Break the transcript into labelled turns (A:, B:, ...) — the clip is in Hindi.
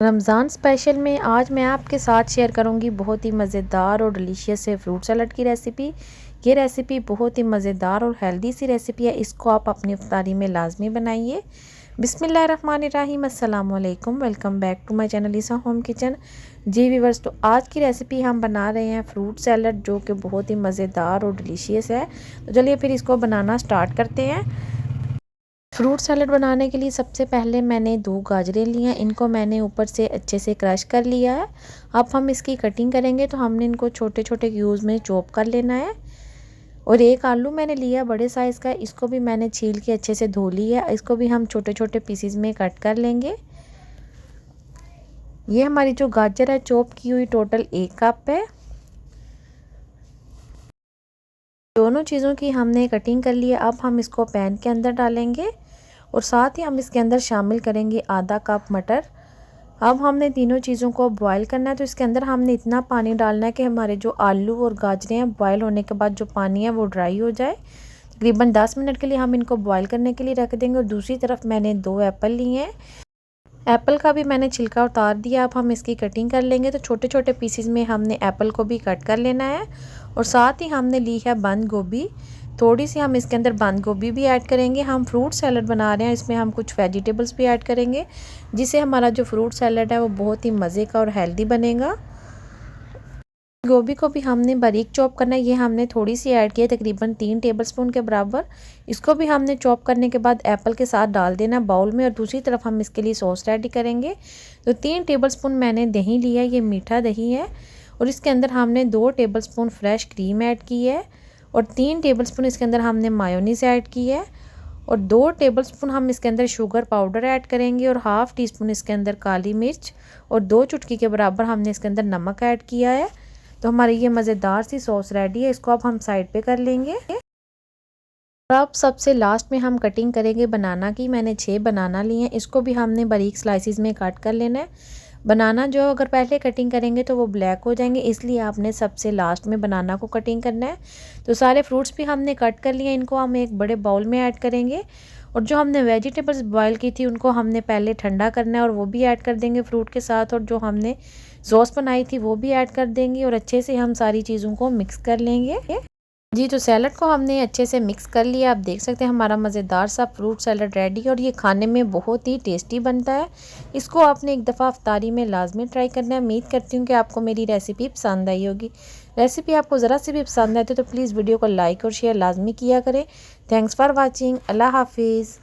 A: रमज़ान स्पेशल में आज मैं आपके साथ शेयर करूंगी बहुत ही मज़ेदार और डिलीशियस से फ्रूट सलाद की रेसिपी। ये रेसिपी बहुत ही मज़ेदार और हेल्दी सी रेसिपी है। इसको आप अपनी इफ्तारी में लाजमी बनाइए। बिस्मिल्लाहिर्रहमानिर्रहीम, अस्सलाम वालेकुम। Welcome back to my channel Isa home kitchen. जी व्यूअर्स, तो आज की रेसिपी हम बना रहे हैं फ्रूट सैलड, जो कि बहुत ही मज़ेदार और डिलीशियस है। तो चलिए फिर इसको बनाना स्टार्ट करते हैं। फ्रूट सैलड बनाने के लिए सबसे पहले मैंने 2 गाजरें ली हैं। इनको मैंने ऊपर से अच्छे से क्रश कर लिया है। अब हम इसकी कटिंग करेंगे, तो हमने इनको छोटे छोटे क्यूब्स में चॉप कर लेना है। और एक आलू मैंने लिया बड़े साइज़ का, इसको भी मैंने छील के अच्छे से धो लिया। इसको भी हम छोटे छोटे पीसीज में कट कर लेंगे। ये हमारी जो गाजर है चॉप की हुई टोटल 1 कप है। दोनों चीज़ों की हमने कटिंग कर ली है। अब हम इसको पैन के अंदर डालेंगे और साथ ही हम इसके अंदर शामिल करेंगे आधा कप मटर। अब हमने तीनों चीज़ों को बॉईल करना है, तो इसके अंदर हमने इतना पानी डालना है कि हमारे जो आलू और गाजरें हैं बॉईल होने के बाद जो पानी है वो ड्राई हो जाए। तकरीबन 10 मिनट के लिए हम इनको बॉईल करने के लिए रख देंगे। और दूसरी तरफ मैंने 2 एप्पल लिए हैं। एप्पल का भी मैंने छिलका उतार दिया। अब हम इसकी कटिंग कर लेंगे, तो छोटे छोटे पीसेस में हमने एप्पल को भी कट कर लेना है। और साथ ही हमने ली है बंद गोभी। थोड़ी सी हम इसके अंदर बंद गोभी भी ऐड करेंगे। हम फ्रूट सैलड बना रहे हैं, इसमें हम कुछ वेजिटेबल्स भी ऐड करेंगे, जिससे हमारा जो फ्रूट सैलड है वो बहुत ही मज़े का और हेल्दी बनेगा। गोभी को भी हमने बारीक चॉप करना है। ये हमने थोड़ी सी ऐड की है, तकरीबन 3 टेबलस्पून के बराबर। इसको भी हमने चॉप करने के बाद एप्पल के साथ डाल देना बाउल में। और दूसरी तरफ हम इसके लिए सॉस रेडी करेंगे। तो 3 टेबलस्पून मैंने दही लिया है, ये मीठा दही है। और इसके अंदर हमने 2 टेबलस्पून फ्रेश क्रीम ऐड की है। और 3 टेबलस्पून इसके अंदर हमने मायोनीज़ ऐड की है। और 2 टेबलस्पून हम इसके अंदर शुगर पाउडर ऐड करेंगे। और हाफ़ टी स्पून इसके अंदर काली मिर्च और 2 चुटकी के बराबर हमने इसके अंदर नमक ऐड किया है। तो हमारी ये मज़ेदार सी सॉस रेडी है। इसको अब हम साइड पे कर लेंगे। अब सबसे लास्ट में हम कटिंग करेंगे बनाना की। मैंने 6 बनाना लिए हैं। इसको भी हमने बारीक स्लाइसिस में कट कर लेना है। बनाना जो अगर पहले कटिंग करेंगे तो वो ब्लैक हो जाएंगे, इसलिए आपने सबसे लास्ट में बनाना को कटिंग करना है। तो सारे फ्रूट्स भी हमने कट कर लिए। इनको हम एक बड़े बाउल में ऐड करेंगे। और जो हमने वेजिटेबल्स बॉईल की थी उनको हमने पहले ठंडा करना है और वो भी ऐड कर देंगे फ्रूट के साथ। और जो हमने सॉस बनाई थी वो भी ऐड कर देंगे। और अच्छे से हम सारी चीज़ों को मिक्स कर लेंगे। जी, तो सैलड को हमने अच्छे से मिक्स कर लिया। आप देख सकते हैं हमारा मज़ेदार सा फ्रूट सैलड रेडी है। और ये खाने में बहुत ही टेस्टी बनता है। इसको आपने एक दफ़ा इफ्तारी में लाजमी ट्राई करना है। उम्मीद करती हूँ कि आपको मेरी रेसिपी पसंद आई होगी। रेसिपी आपको ज़रा से भी पसंद आए तो प्लीज़ वीडियो को लाइक और शेयर लाजमी किया करें। Thanks for watching. अल्लाह हाफिज़।